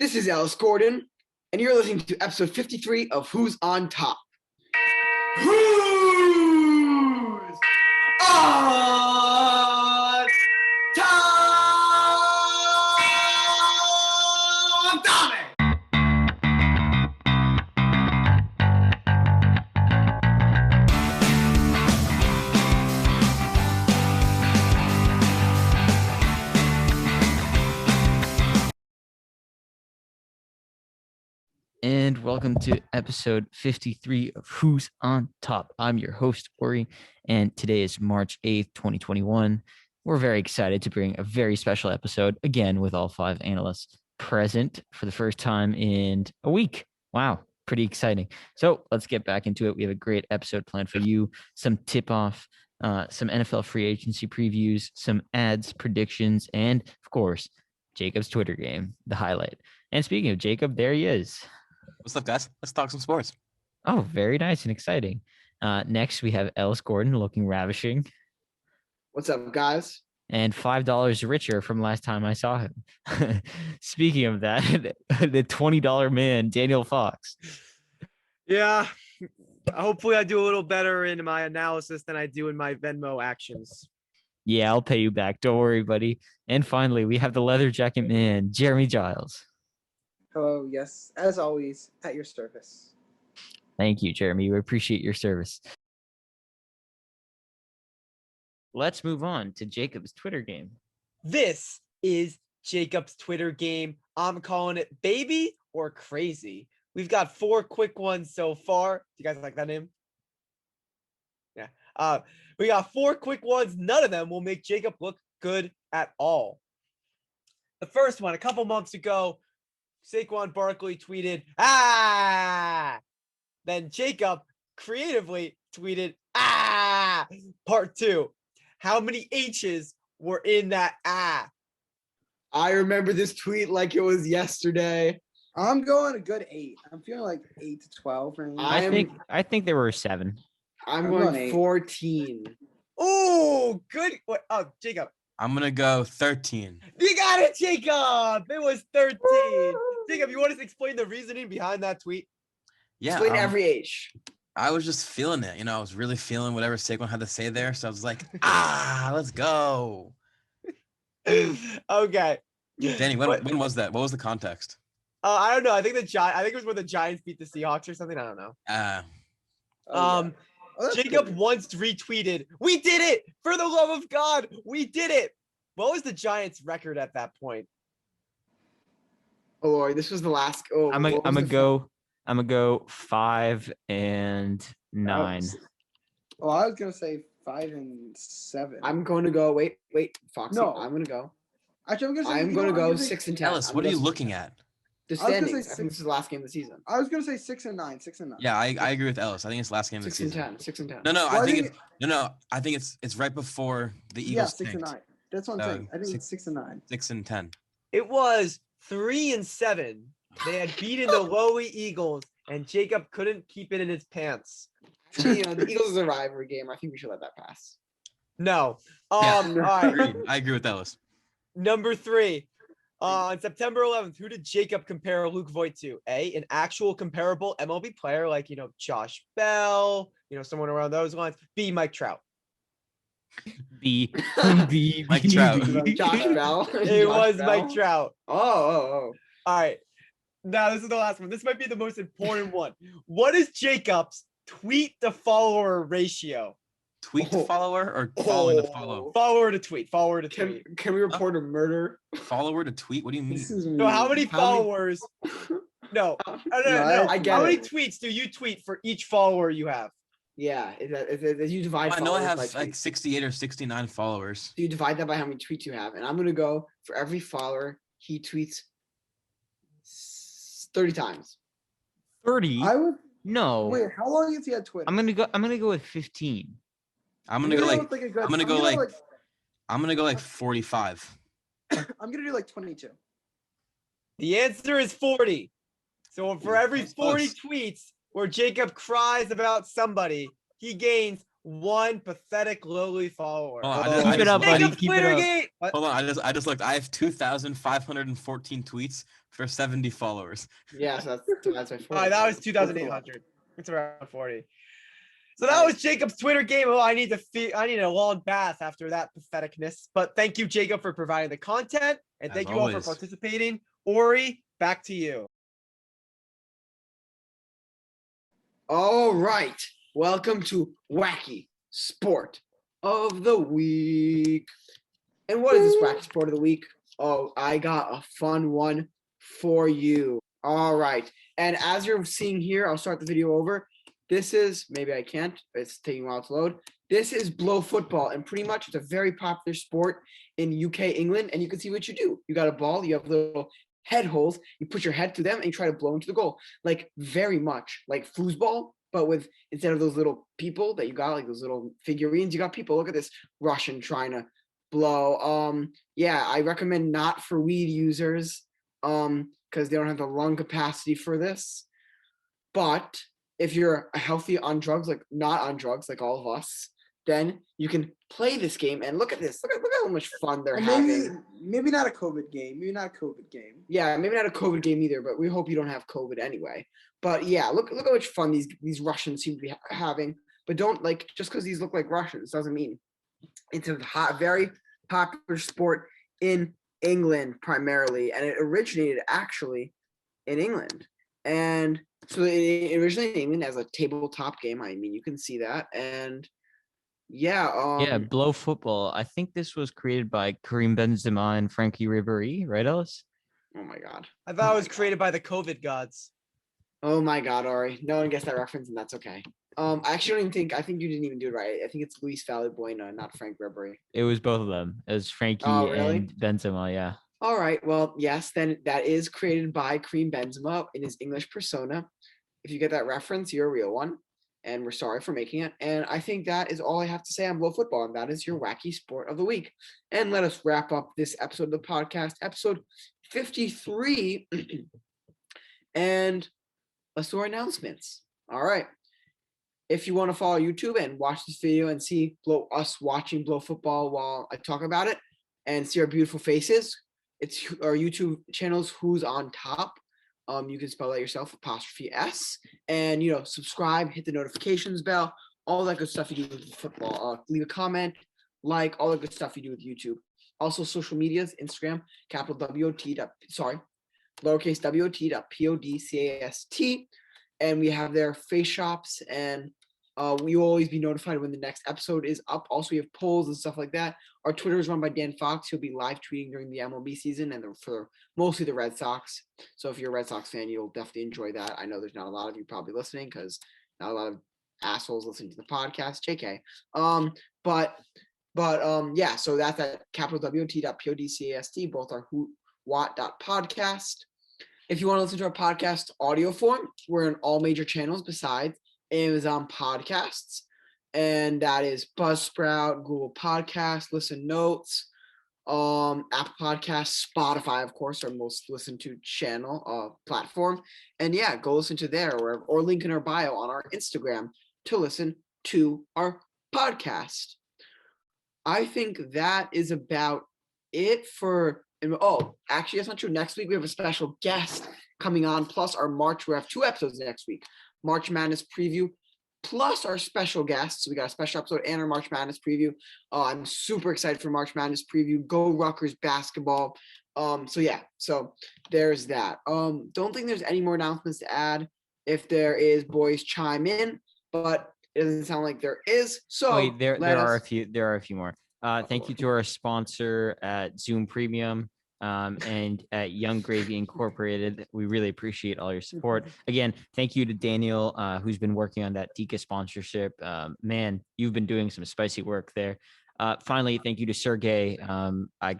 This is Alice Gordon, and you're listening to episode 53 of Who's on Top. Who's on Top? Tommy! And welcome to episode 53 of Who's on Top. I'm your host, Ori, and today is March 8th, 2021. We're very excited to bring a very special episode, again, with all five analysts present for the first time in a week. Wow, pretty exciting. So let's get back into it. We have a great episode planned for you, some tip-off, some NFL free agency previews, some ads, predictions, and, of course, Jacob's Twitter game, the highlight. And speaking of Jacob, there he is. What's up, guys? Let's talk some sports. Oh, very nice and exciting. Next, we have Ellis Gordon looking ravishing. What's up, guys? And $5 richer from last time I saw him. Speaking of that, the $20 man, Daniel Fox. Yeah, hopefully I do a little better in my analysis than I do in my Venmo actions. Yeah, I'll pay you back. Don't worry, buddy. And finally, we have the leather jacket man, Jeremy Giles. Hello, yes, as always, at your service. Thank you, Jeremy. We appreciate your service. Let's move on to Jacob's Twitter game. This is Jacob's Twitter game. I'm calling it Baby or Crazy. We've got 4 quick ones so far. Do you guys like that name? Yeah. We got 4 quick ones. None of them will make Jacob look good at all. The first one, a couple months ago, Saquon Barkley tweeted, "Ah!" Then Jacob creatively tweeted, "Ah!" Part 2. How many H's were in that "ah"? I remember this tweet like it was yesterday. I'm going a good 8. I'm feeling like 8 to 12 range. I think there were 7. I'm I'm going going 8. 14. Oh, good. What? Oh, Jacob. I'm gonna go 13. You got it, Jacob. It was 13. Jacob, you want to explain the reasoning behind that tweet? Yeah, Explain every H. I was just feeling it. I was really feeling whatever Saquon had to say there. So I was like, let's go. Okay. Danny, when was that? What was the context? I don't know. I think it was when the Giants beat the Seahawks or something. I don't know. Jacob once retweeted, "We did it! For the love of God, we did it!" What was the Giants' record at that point? Oh Lord, this was the last. Oh, I'm gonna go 5 and 9. Oh, I was gonna say 5 and 7. I'm going to go. Wait, Foxy. No. I'm gonna go. Actually, I'm gonna go 6 and 10. Ellis, what are you looking at? The I was gonna standings. say I think this is the last game of the season. I was gonna say 6 and 9. 6 and 9. Yeah, I agree with Ellis. I think it's last game of the 6 and season. 10. 6 and 10. No, Well, I think it's right before the Eagles. Yeah, 6 and tanked. 9. That's what I'm saying. I think it's 6 and 9. 6 and 10. It was 3 and 7. They had beaten the lowly Eagles, and Jacob couldn't keep it in his pants. Actually, the Eagles is a rivalry game. I think we should let that pass. No. Yeah, All right. I agree with Ellis. Number 3. On September 11th, who did Jacob compare Luke Voigt to? A, an actual comparable MLB player like, Josh Bell, someone around those lines. B, Mike Trout. B. Mike Trout. Josh Bell. It was Bell? Mike Trout. Oh. All right. Now, this is the last one. This might be the most important one. What is Jacob's tweet to follower ratio? Tweet to follower or following to follow? Follower to tweet. Follower to tweet. Can we report a murder? Follower to tweet? What do you mean? This is So how many followers? No. No. I get How many it. tweets do you tweet for each follower you have? Yeah, if you divide. I know I have followers by like tweets. 68 or 69 followers. So you divide that by how many tweets you have, and I'm gonna go for every follower he tweets 30 times. 30? I would No. wait. How long has he had Twitter? I'm gonna go with 15. I'm gonna go like a good, I'm gonna go like 45. I'm gonna do like 22. The answer is 40. So for every That's 40 close. tweets where Jacob cries about somebody, he gains one pathetic lowly follower. Hold on, Keep it up, buddy. Jacob's Keep it Twitter up. game. What? Hold on, I just looked. I have 2,514 tweets for 70 followers. Yeah, so that's my All right, that was 2,800. It's around 40. So that was Jacob's Twitter game. Oh, I need a long bath after that patheticness. But thank you, Jacob, for providing the content, and As thank you all for always. participating. Ori, back to you. All right. Welcome to Wacky Sport of the Week. And what is this Wacky Sport of the Week? Oh, I got a fun one for you. All right. And as you're seeing here, I'll start the video over. This is, maybe I can't, it's taking a while to load. This is blow football, and pretty much it's a very popular sport in UK, England, and you can see what you do. You got a ball, you have little head holes, you put your head through them, and you try to blow into the goal. Like very much like foosball, but with, instead of those little people that you got, like those little figurines, you got people. Look at this Russian trying to blow. Yeah, I recommend not for weed users, because they don't have the lung capacity for this. But if you're healthy on drugs, like not on drugs, like all of us, then you can play this game. And look at this. Look at how much fun they're having. Maybe not a COVID game. Maybe not a COVID game. Yeah, maybe not a COVID game either, but we hope you don't have COVID anyway. But yeah, look how much fun these Russians seem to be having. But don't, like, just because these look like Russians doesn't mean it's a very popular sport in England primarily, and it originated actually in England. And so it originated in England as a tabletop game. I mean, you can see that. And yeah, Yeah, blow football. I think this was created by Karim Benzema and Frankie Ribéry, right, Ellis? oh my god. I thought it was created by the COVID gods. Oh my god, Ari. No one gets that reference, and that's okay. I actually don't even think, I think you didn't even do it right. I think it's Luis Valbuena, not Frank Ribery. It was both of them. It was Frankie Oh, really? and Benzema, yeah. All right, well, yes, then that is created by Karim Benzema in his English persona. If you get that reference, you're a real one, and we're sorry for making it. And I think that is all I have to say on Blow Football, and that is your Wacky Sport of the Week. And let us wrap up this episode of the podcast, episode 53, and let's do our announcements. All right. If you want to follow YouTube and watch this video and see us watching Blow Football while I talk about it and see our beautiful faces, it's our YouTube channel's Who's on Top. You can spell that yourself, 'S, and subscribe, hit the notifications bell, all that good stuff you do with football. Leave a comment, like all the good stuff you do with YouTube. Also, social medias, Instagram, lowercase wot.podcast, and we have their face shops, and we will always be notified when the next episode is up. Also, we have polls and stuff like that. Our Twitter is run by Dan Fox. He'll be live tweeting during the MLB season and for mostly the Red Sox. So if you're a Red Sox fan, you'll definitely enjoy that. I know there's not a lot of you probably listening because not a lot of assholes listening to the podcast. JK. Yeah. So that's at wot.podcast. Both are what.podcast. If you want to listen to our podcast audio form, we're in all major channels besides Amazon Podcasts, and that is Buzzsprout, Google Podcasts, Listen Notes, Apple Podcasts, Spotify, of course, our most listened to channel platform. And yeah, go listen to there or link in our bio on our Instagram to listen to our podcast. I think that is about it for. Oh, actually, that's not true. Next week we have a special guest coming on, plus our March. We have 2 episodes next week. March Madness preview, plus our special guests. So we got a special episode and our March Madness preview. I'm super excited for March Madness preview. Go Rutgers basketball. So yeah, so there's that. Don't think there's any more announcements to add. If there is, boys, chime in. But it doesn't sound like there is. So Wait, there are a few. There are a few more. Thank you to our sponsor at Zoom Premium and at Young Gravy Incorporated. We really appreciate all your support. Again, thank you to Daniel, who's been working on that Tika sponsorship. Man, you've been doing some spicy work there. Finally, thank you to Sergey. I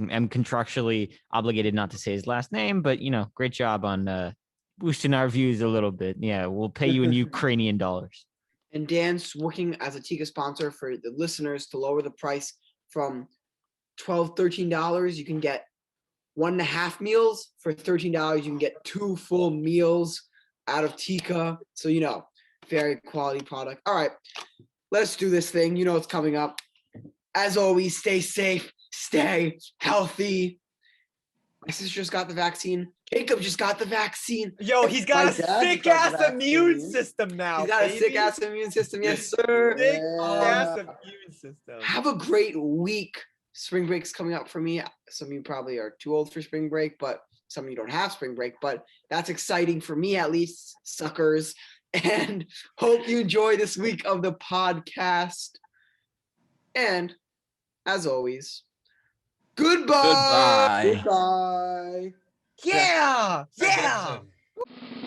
am contractually obligated not to say his last name, but great job on boosting our views a little bit. Yeah, we'll pay you in Ukrainian dollars. And Dan's working as a Tika sponsor for the listeners to lower the price from $12, $13. You can get 1.5 meals for $13. You can get 2 full meals out of Tika. So, very quality product. All right. let's do this thing. You know what's coming up. As always, stay safe, stay healthy. My sister just got the vaccine. Jacob just got the vaccine. Yo, he's My got a dad just sick got ass the immune vaccine. system now. He's got a baby. sick ass immune system. Yes, sir. Sick ass Yeah. immune system. Have a great week. Spring break's coming up for me. Some of you probably are too old for spring break, but some of you don't have spring break. But that's exciting for me, at least, suckers. And hope you enjoy this week of the podcast. And as always, goodbye. Goodbye. Goodbye. Yeah, That's yeah. episode.